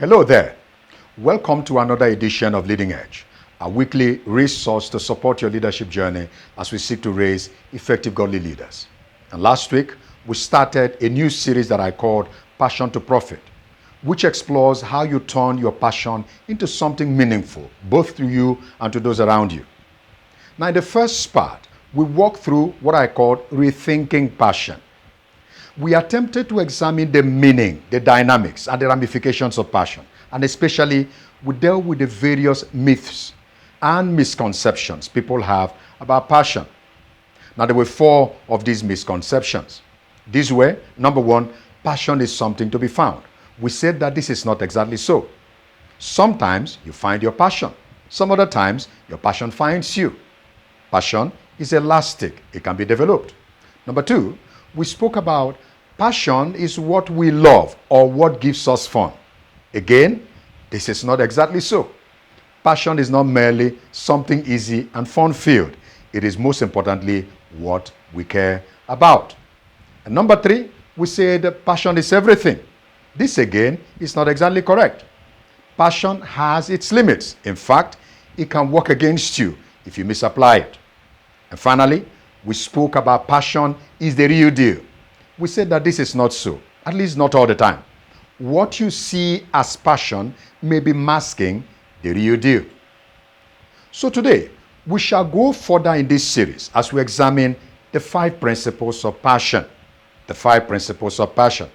Hello there. Welcome to another edition of Leading Edge, a weekly resource to support your leadership journey as we seek to raise effective godly leaders. And last week, we started a new series that I called Passion to Profit, which explores how you turn your passion into something meaningful, both to you and to those around you. Now, in the first part, we walked through what I called rethinking passion. We attempted to examine the meaning, the dynamics, and the ramifications of passion. And especially, we dealt with the various myths and misconceptions people have about passion. Now, there were 4 of these misconceptions. These were, number 1, passion is something to be found. We said that this is not exactly so. Sometimes you find your passion. Some other times, your passion finds you. Passion is elastic. It can be developed. Number 2, we spoke about passion is what we love or what gives us fun. Again, this is not exactly so. Passion is not merely something easy and fun-filled. It is most importantly what we care about. And number 3, we said passion is everything. This again is not exactly correct. Passion has its limits. In fact, it can work against you if you misapply it. And finally, we spoke about passion is the real deal. We said that this is not so, at least not all the time. What you see as passion may be masking the real deal. So today, we shall go further in this series as we examine the 5 principles of passion. The 5 principles of passion.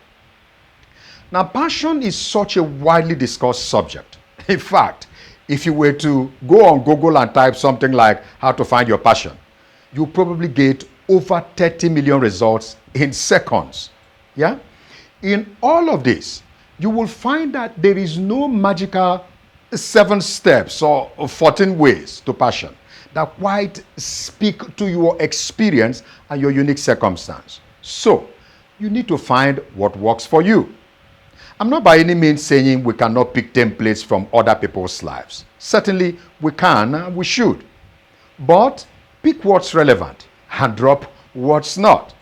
Now, passion is such a widely discussed subject. In fact, if you were to go on Google and type something like how to find your passion, you'll probably get over 30 million results in seconds. Yeah? In all of this, you will find that there is no magical 7 steps or 14 ways to passion that quite speak to your experience and your unique circumstance. So, you need to find what works for you. I'm not by any means saying we cannot pick templates from other people's lives. Certainly, we can and we should. But pick what's relevant and drop what's not.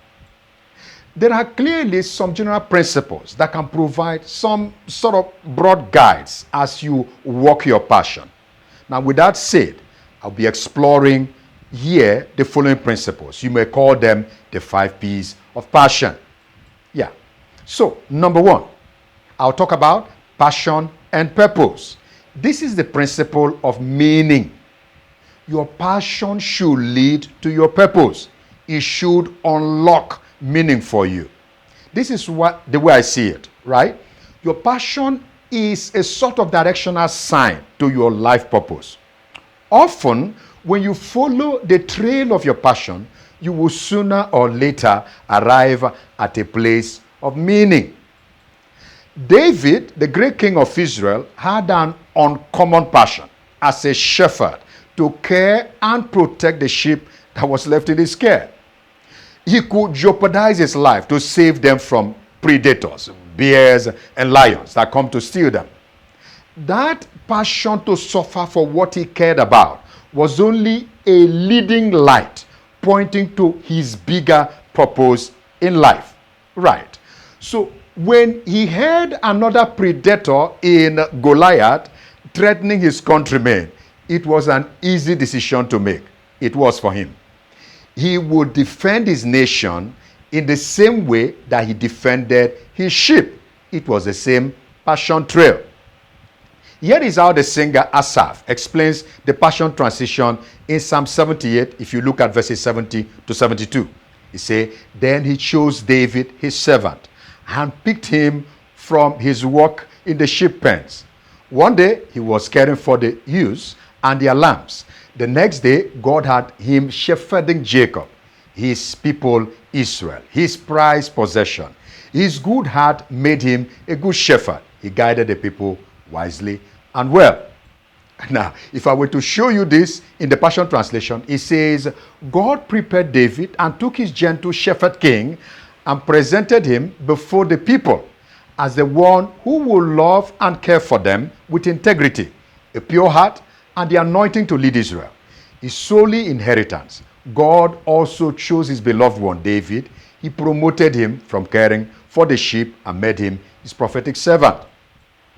There are clearly some general principles that can provide some sort of broad guides as you walk your passion. Now, with that said, I'll be exploring here the following principles. You may call them the 5 P's of passion. Yeah. So, number 1, I'll talk about passion and purpose. This is the principle of meaning. Your passion should lead to your purpose. It should unlock meaning for you. This is the way I see it, right? Your passion is a sort of directional sign to your life purpose. Often, when you follow the trail of your passion, you will sooner or later arrive at a place of meaning. David, the great king of Israel, had an uncommon passion as a shepherd to care and protect the sheep that was left in his care. He could jeopardize his life to save them from predators, bears and lions that come to steal them. That passion to suffer for what he cared about was only a leading light pointing to his bigger purpose in life. Right. So when he heard another predator in Goliath threatening his countrymen, it was an easy decision to make. It was for him. He would defend his nation in the same way that he defended his sheep. It was the same passion trail. Here is how the singer Asaph explains the passion transition in Psalm 78, if you look at verses 70 to 72. He says, "Then he chose David, his servant, and picked him from his work in the sheep pens. One day, he was caring for the ewes and their lambs. The next day, God had him shepherding Jacob, his people Israel, his prized possession. His good heart made him a good shepherd. He guided the people wisely and well." Now, if I were to show you this in the Passion Translation, it says, God prepared David and took his gentle shepherd king and presented him before the people as the one who will love and care for them with integrity, a pure heart, and the anointing to lead Israel. His solely inheritance. God also chose his beloved one, David. He promoted him from caring for the sheep and made him his prophetic servant.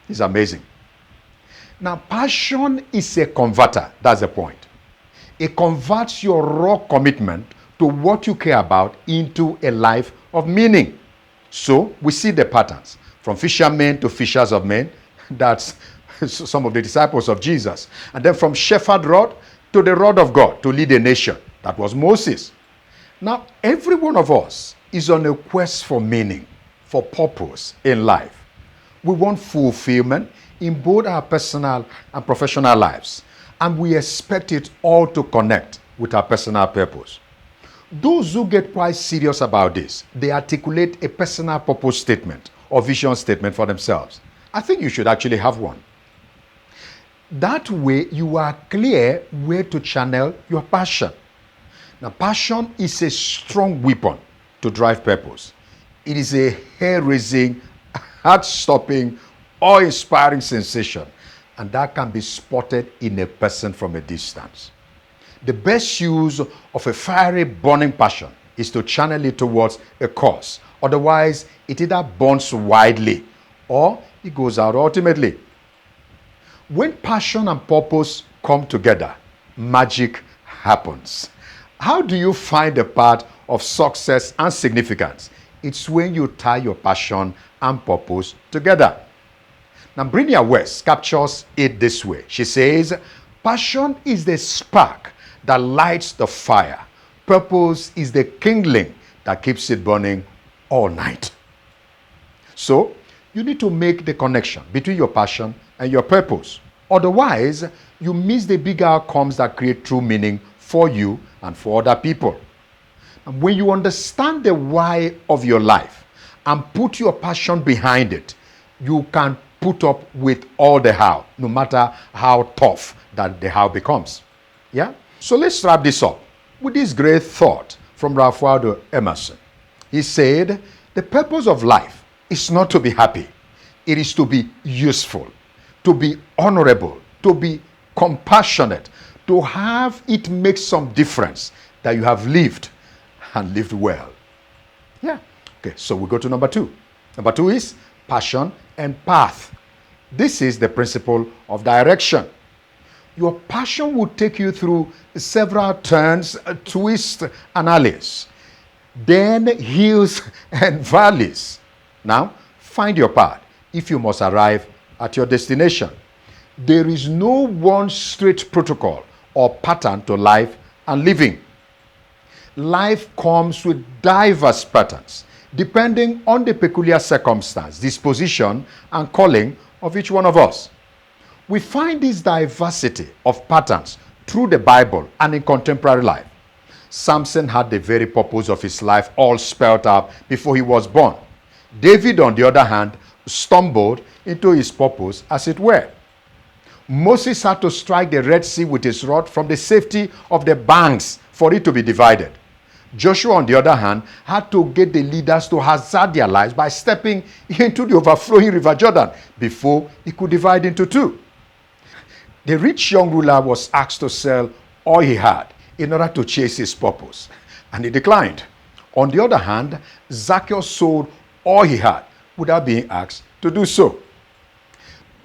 It's amazing. Now, passion is a converter. That's the point. It converts your raw commitment to what you care about into a life of meaning. So we see the patterns from fishermen to fishers of men. That's some of the disciples of Jesus. And then from shepherd rod to the rod of God to lead a nation. That was Moses. Now, every one of us is on a quest for meaning, for purpose in life. We want fulfillment in both our personal and professional lives. And we expect it all to connect with our personal purpose. Those who get quite serious about this, they articulate a personal purpose statement or vision statement for themselves. I think you should actually have one. That way, you are clear where to channel your passion. Now, passion is a strong weapon to drive purpose. It is a hair-raising, heart-stopping, awe-inspiring sensation, and that can be spotted in a person from a distance. The best use of a fiery, burning passion is to channel it towards a cause. Otherwise, it either burns widely or it goes out ultimately. When passion and purpose come together, magic happens. How do you find the path of success and significance? It's when you tie your passion and purpose together. Now, Brenia West captures it this way. She says, passion is the spark that lights the fire. Purpose is the kindling that keeps it burning all night. So, you need to make the connection between your passion and your purpose. Otherwise, you miss the big outcomes that create true meaning for you and for other people. And when you understand the why of your life and put your passion behind it, you can put up with all the how, no matter how tough that the how becomes. Yeah? So let's wrap this up with this great thought from Ralph Waldo Emerson. He said, the purpose of life is not to be happy. It is to be useful, to be honorable, to be compassionate, to have it make some difference that you have lived and lived well. Yeah. Okay, so we go to number 2. Number 2 is passion and path. This is the principle of direction. Your passion will take you through several turns, twists, and alleys, then hills and valleys. Now, find your path if you must arrive at your destination. There is no one straight protocol or pattern to life and living. Life comes with diverse patterns, depending on the peculiar circumstance, disposition, and calling of each one of us. We find this diversity of patterns through the Bible and in contemporary life. Samson had the very purpose of his life all spelled out before he was born. David, on the other hand, stumbled into his purpose, as it were. Moses had to strike the Red Sea with his rod from the safety of the banks for it to be divided. Joshua, on the other hand, had to get the leaders to hazard their lives by stepping into the overflowing River Jordan before he could divide into two. The rich young ruler was asked to sell all he had in order to chase his purpose, and he declined. On the other hand, Zacchaeus sold all he had without being asked to do so.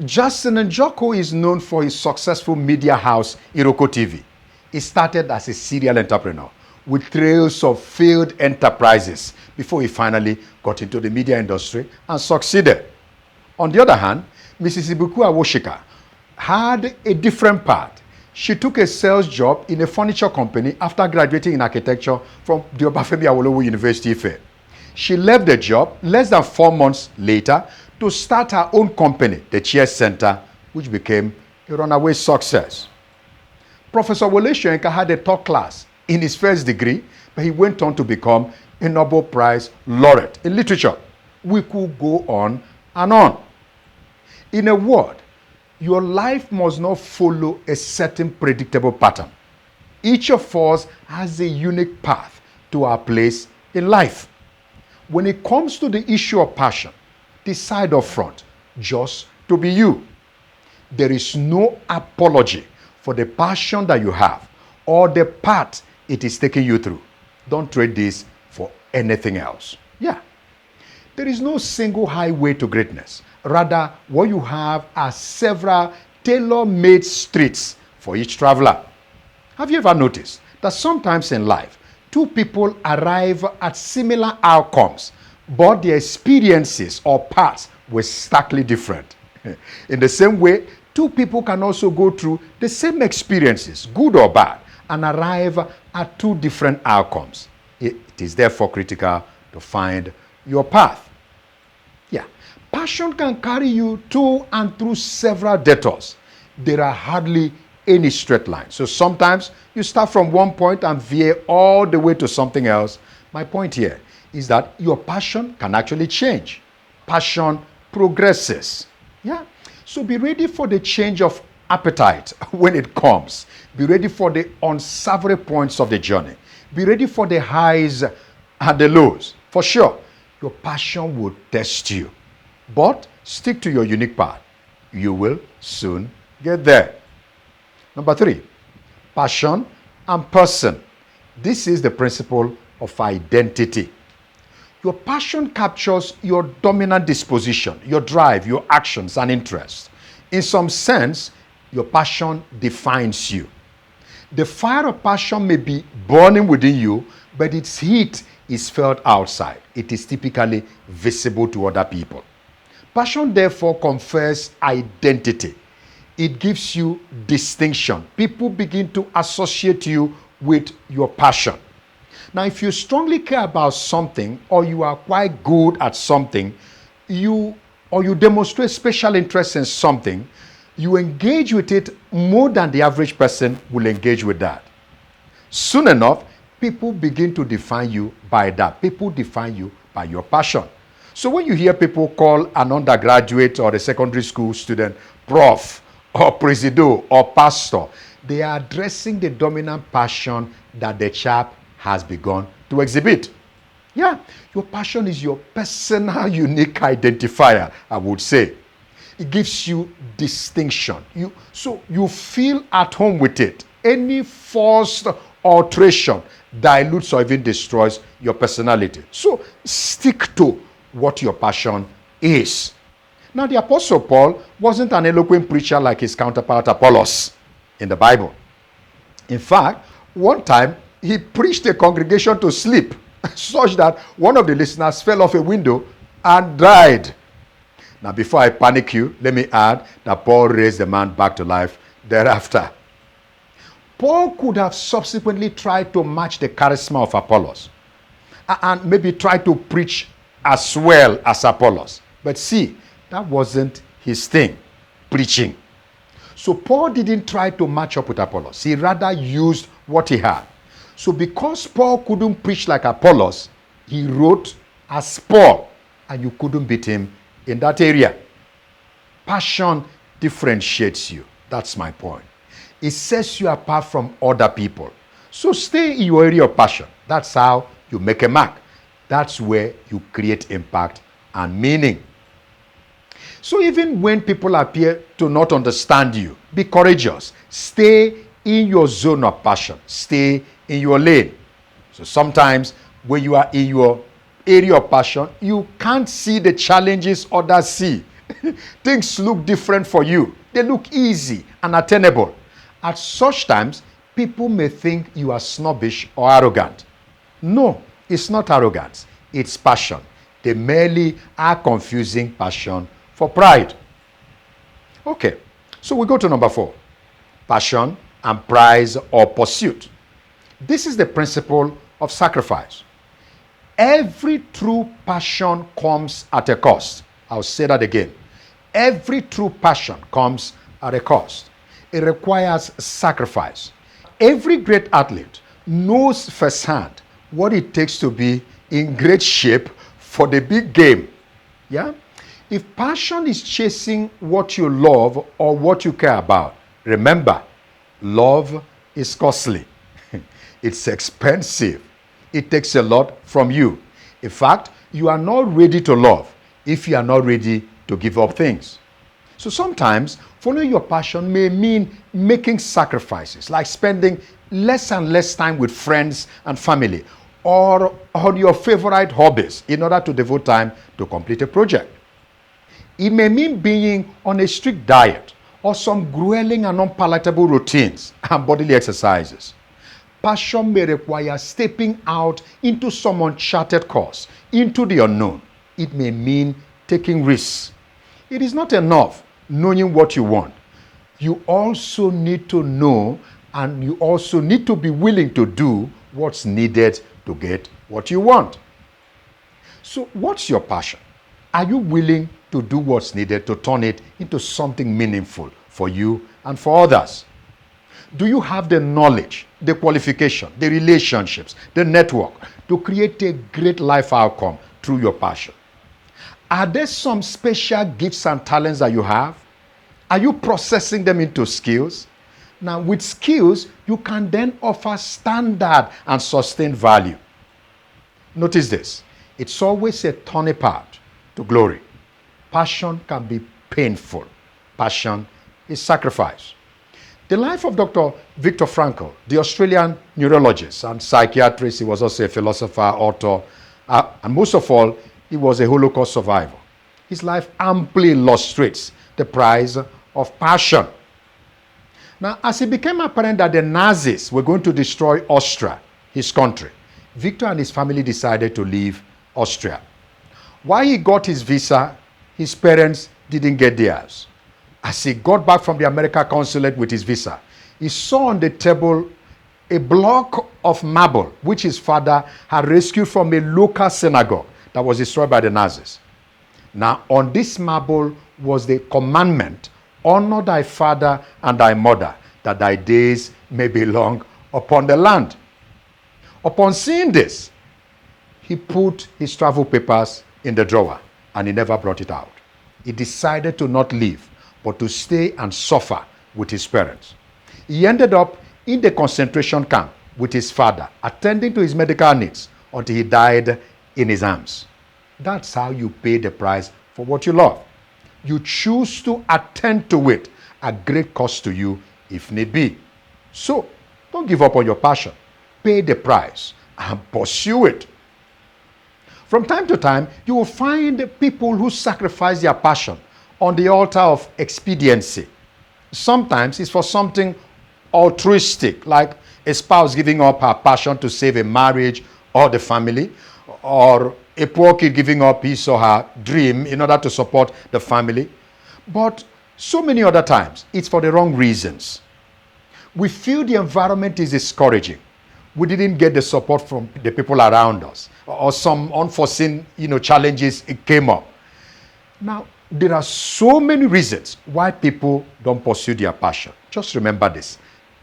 Justin Njoko is known for his successful media house, Iroko TV. He started as a serial entrepreneur with trails of failed enterprises before he finally got into the media industry and succeeded. On the other hand, Mrs. Ibuku Awoshika had a different path. She took a sales job in a furniture company after graduating in architecture from the Obafemi Awolowo University Ife. She left the job less than 4 months later to start her own company, the Cheers Center, which became a runaway success. Professor Wole Soyinka had a top class in his first degree, but he went on to become a Nobel Prize laureate in literature. We could go on and on. In a word, your life must not follow a certain predictable pattern. Each of us has a unique path to our place in life. When it comes to the issue of passion, decide up front just to be you. There is no apology for the passion that you have or the path it is taking you through. Don't trade this for anything else. Yeah. There is no single highway to greatness, Rather, what you have are several tailor-made streets for each traveler. Have you ever noticed that sometimes in life, two people arrive at similar outcomes, but their experiences or paths were starkly different? In the same way, two people can also go through the same experiences, good or bad, and arrive at two different outcomes. It is therefore critical to find your path. Yeah, passion can carry you to and through several detours. There are hardly any straight line. So sometimes you start from one point and veer all the way to something else. My point here is that your passion can actually change. Passion progresses. Yeah. So be ready for the change of appetite when it comes. Be ready for the unsavory points of the journey. Be ready for the highs and the lows. For sure, your passion will test you. But stick to your unique path. You will soon get there. Number 3, passion and person. This is the principle of identity. Your passion captures your dominant disposition, your drive, your actions and interests. In some sense, your passion defines you. The fire of passion may be burning within you, but its heat is felt outside. It is typically visible to other people. Passion therefore confers identity. It gives you distinction. People begin to associate you with your passion. Now, if you strongly care about something, or you are quite good at something, you demonstrate special interest in something, you engage with it more than the average person will engage with that. Soon enough, people begin to define you by that. People define you by your passion. So when you hear people call an undergraduate or a secondary school student prof or presido or pastor, they are addressing the dominant passion that the chap has begun to exhibit. Yeah, your passion is your personal unique identifier, I would say. It gives you distinction. So you feel at home with it. Any forced alteration dilutes or even destroys your personality. So stick to what your passion is. Now, the Apostle Paul wasn't an eloquent preacher like his counterpart Apollos in the Bible. In fact, one time he preached a congregation to sleep, such that one of the listeners fell off a window and died. Now, before I panic you, let me add that Paul raised the man back to life thereafter. Paul could have subsequently tried to match the charisma of Apollos and maybe try to preach as well as Apollos. But see, that wasn't his thing, preaching. So Paul didn't try to match up with Apollos. He rather used what he had. So because Paul couldn't preach like Apollos, he wrote as Paul, and you couldn't beat him in that area. Passion differentiates you. That's my point. It sets you apart from other people. So stay in your area of passion. That's how you make a mark. That's where you create impact and meaning. So even when people appear to not understand you, be courageous. Stay in your zone of passion. Stay in your lane. So sometimes when you are in your area of passion, you can't see the challenges others see. Things look different for you. They look easy and attainable. At such times, people may think you are snobbish or arrogant. No, it's not arrogance. It's passion. They merely are confusing passion for pride. Okay, so we go to number 4. Passion and prize or pursuit. This is the principle of sacrifice. Every true passion comes at a cost. I'll say that again. Every true passion comes at a cost. It requires sacrifice. Every great athlete knows firsthand what it takes to be in great shape for the big game. Yeah? If passion is chasing what you love or what you care about, remember, love is costly. It's expensive. It takes a lot from you. In fact, you are not ready to love if you are not ready to give up things. So sometimes following your passion may mean making sacrifices, like spending less and less time with friends and family or on your favorite hobbies in order to devote time to complete a project. It may mean being on a strict diet or some grueling and unpalatable routines and bodily exercises. Passion may require stepping out into some uncharted course, into the unknown. It may mean taking risks. It is not enough knowing what you want. You also need to know, and you also need to be willing to do what's needed to get what you want. So what's your passion? Are you willing to do what's needed to turn it into something meaningful for you and for others? Do you have the knowledge, the qualification, the relationships, the network to create a great life outcome through your passion? Are there some special gifts and talents that you have? Are you processing them into skills? Now, with skills, you can then offer standard and sustained value. Notice this. It's always a turning path to glory. Passion can be painful. Passion is sacrifice. The life of Dr. Viktor Frankl, the Australian neurologist and psychiatrist, he was also a philosopher, author, and most of all, he was a Holocaust survivor. His life amply illustrates the price of passion. Now, as it became apparent that the Nazis were going to destroy Austria, his country, Victor and his family decided to leave Austria. While he got his visa, his parents didn't get theirs. As he got back from the American consulate with his visa, he saw on the table a block of marble which his father had rescued from a local synagogue that was destroyed by the Nazis. Now, on this marble was the commandment, honor thy father and thy mother, that thy days may be long upon the land. Upon seeing this, he put his travel papers in the drawer and he never brought it out. He decided to not leave, but to stay and suffer with his parents. He ended up in the concentration camp with his father, attending to his medical needs until he died in his arms. That's how you pay the price for what you love. You choose to attend to it at great cost to you if need be. So, don't give up on your passion. Pay the price and pursue it. From time to time, you will find people who sacrifice their passion on the altar of expediency. Sometimes it's for something altruistic, like a spouse giving up her passion to save a marriage or the family, or a poor kid giving up his or her dream in order to support the family. But so many other times, it's for the wrong reasons. We feel the environment is discouraging. We didn't get the support from the people around us, or some unforeseen, challenges came up. Now, there are so many reasons why people don't pursue their passion. Just remember this.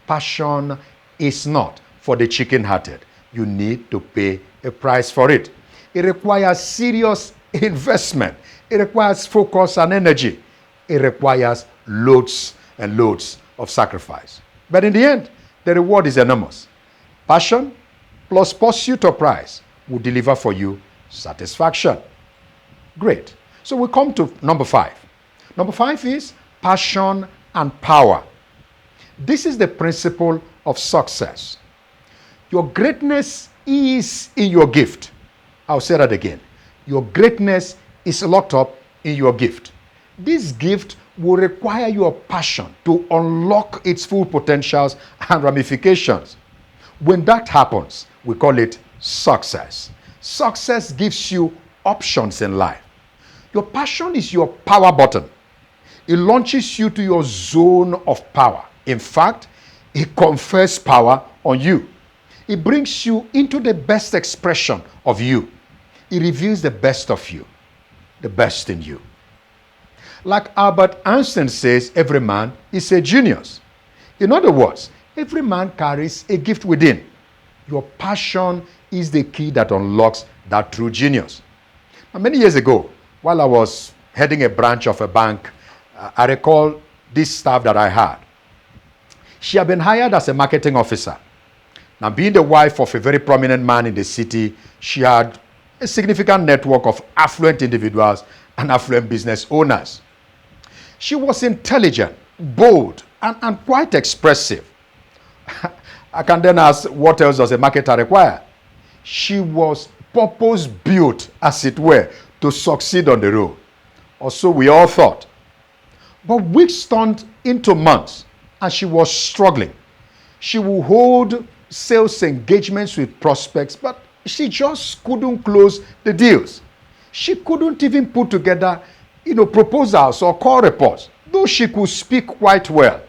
Passion is not for the chicken-hearted. You need to pay a price for it. It requires serious investment. It requires focus and energy. It requires loads and loads of sacrifice. But in the end, the reward is enormous. Passion plus pursuit of prize will deliver for you satisfaction. Great. So we come to number 5. Number 5 is passion and power. This is the principle of success. Your greatness is in your gift. I'll say that again. Your greatness is locked up in your gift. This gift will require your passion to unlock its full potentials and ramifications. When that happens, we call it success. Success gives you options in life. Your passion is your power button. It launches you to your zone of power. In fact, it confers power on you. It brings you into the best expression of you. It reveals the best of you, the best in you. Like Albert Einstein says, every man is a genius. In other words, every man carries a gift within. Your passion is the key that unlocks that true genius. Now, many years ago, while I was heading a branch of a bank, I recall this staff that I had. She had been hired as a marketing officer. Now, being the wife of a very prominent man in the city, she had a significant network of affluent individuals and affluent business owners. She was intelligent, bold, and quite expressive. I can then ask, what else does a marketer require? She was purpose-built, as it were, to succeed on the road. or so we all thought. But weeks turned into months, and she was struggling. She would hold sales engagements with prospects, but she just couldn't close the deals. She couldn't even put together, proposals or call reports, though she could speak quite well.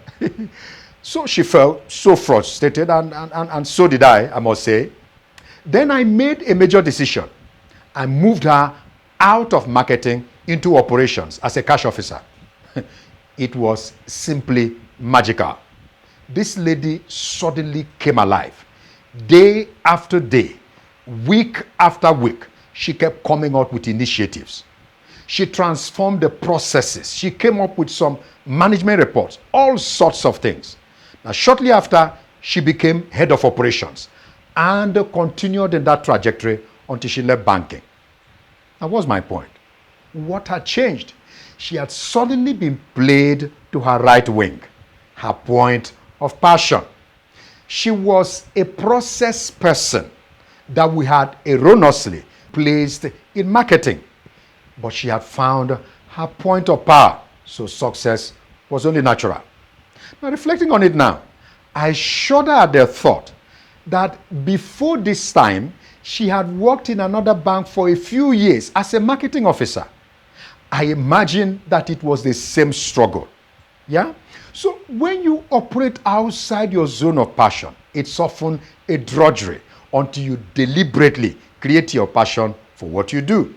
So she felt so frustrated, and so did I must say. Then I made a major decision. I moved her out of marketing into operations as a cash officer. It was simply magical. This lady suddenly came alive. Day after day, week after week, she kept coming out with initiatives. She transformed the processes. She came up with some management reports, all sorts of things. Now, shortly after, she became head of operations and continued in that trajectory until she left banking. Now, what's my point? What had changed? She had suddenly been played to her right wing, her point of passion. She was a process person that we had erroneously placed in marketing, but she had found her point of power, so success was only natural. Now, reflecting on it now, I shudder at the thought that before this time, she had worked in another bank for a few years as a marketing officer. I imagine that it was the same struggle. Yeah? So when you operate outside your zone of passion, it's often a drudgery until you deliberately create your passion for what you do.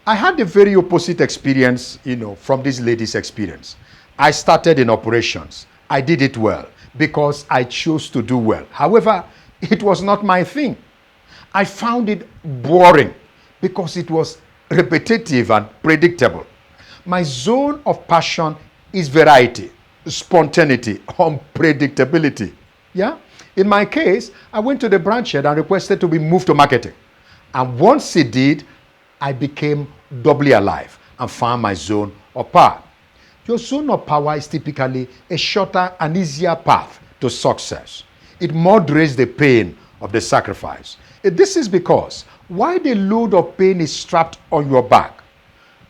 I had a very opposite experience, from this lady's experience. I started in operations. I did it well because I chose to do well. However, it was not my thing. I found it boring because it was repetitive and predictable. My zone of passion is variety, spontaneity, unpredictability. Yeah? In my case, I went to the branch head and requested to be moved to marketing. And once it did, I became doubly alive and found my zone of power. Your zone of power is typically a shorter and easier path to success. It moderates the pain of the sacrifice. This is because while the load of pain is strapped on your back,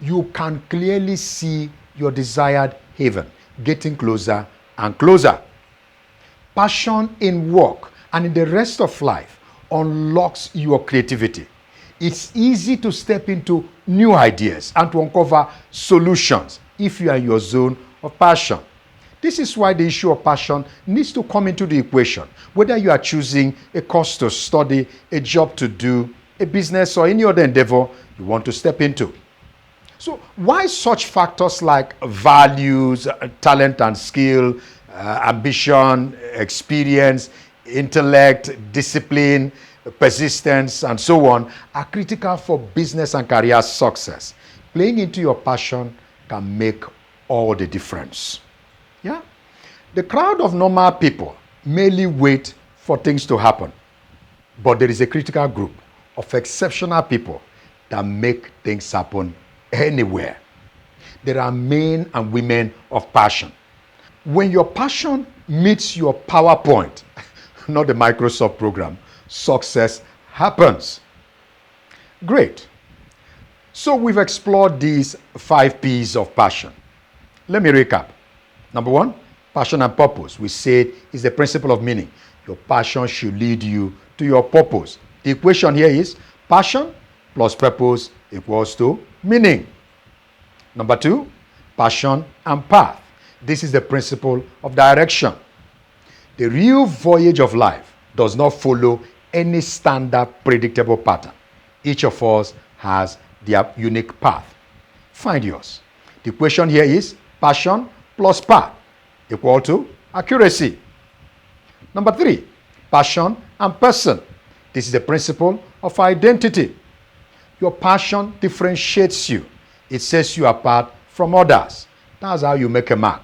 you can clearly see your desired haven getting closer and closer. Passion in work and in the rest of life unlocks your creativity. It's easy to step into new ideas and to uncover solutions if you are in your zone of passion. This is why the issue of passion needs to come into the equation, whether you are choosing a course to study, a job to do, a business, or any other endeavor you want to step into. So why such factors like values, talent and skill, ambition, experience, intellect, discipline, persistence, and so on are critical for business and career success? Playing into your passion can make all the difference. Yeah? The crowd of normal people merely wait for things to happen. But there is a critical group of exceptional people that make things happen anywhere. There are men and women of passion. When your passion meets your PowerPoint, not the Microsoft program, success happens. Great. So we've explored these 5 P's of passion. Let me recap. Number 1, passion and purpose. We said is the principle of meaning. Your passion should lead you to your purpose. The equation here is passion plus purpose equals to meaning. Number 2, passion and path. This is the principle of direction. The real voyage of life does not follow any standard predictable pattern. Each of us has their unique path. Find yours. The equation here is passion plus path equal to accuracy. Number 3, passion and person. This is the principle of identity. Your passion differentiates you. It sets you apart from others. That's how you make a mark,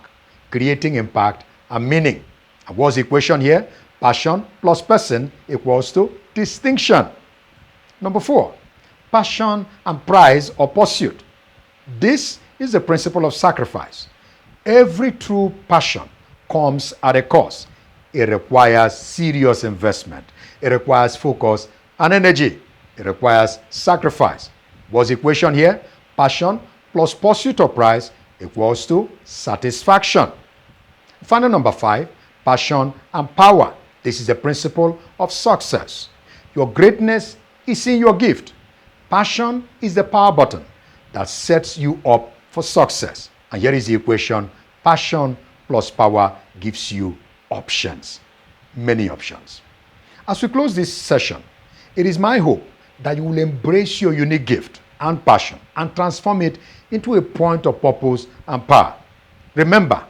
creating impact and meaning. And what's the equation here? Passion plus person equals to distinction. Number 4, passion and prize or pursuit. This is the principle of sacrifice. Every true passion comes at a cost. It requires serious investment. It requires focus and energy. It requires sacrifice. What's the equation here? Passion plus pursuit of prize equals to satisfaction. Final number 5, passion and power. This is the principle of success. Your greatness is in your gift. Passion is the power button that sets you up for success. And here is the equation. Passion plus power gives you options, many options. As we close this session, it is my hope that you will embrace your unique gift and passion and transform it into a point of purpose and power. Remember,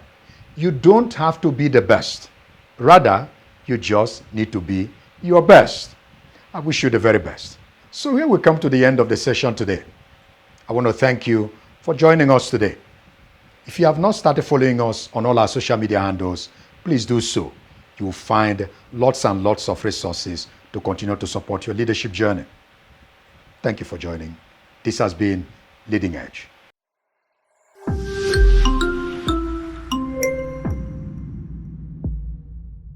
you don't have to be the best. Rather, you just need to be your best. I wish you the very best. So here we come to the end of the session today. I want to thank you for joining us today. If you have not started following us on all our social media handles, please do so. You will find lots and lots of resources to continue to support your leadership journey. Thank you for joining. This has been Leading Edge.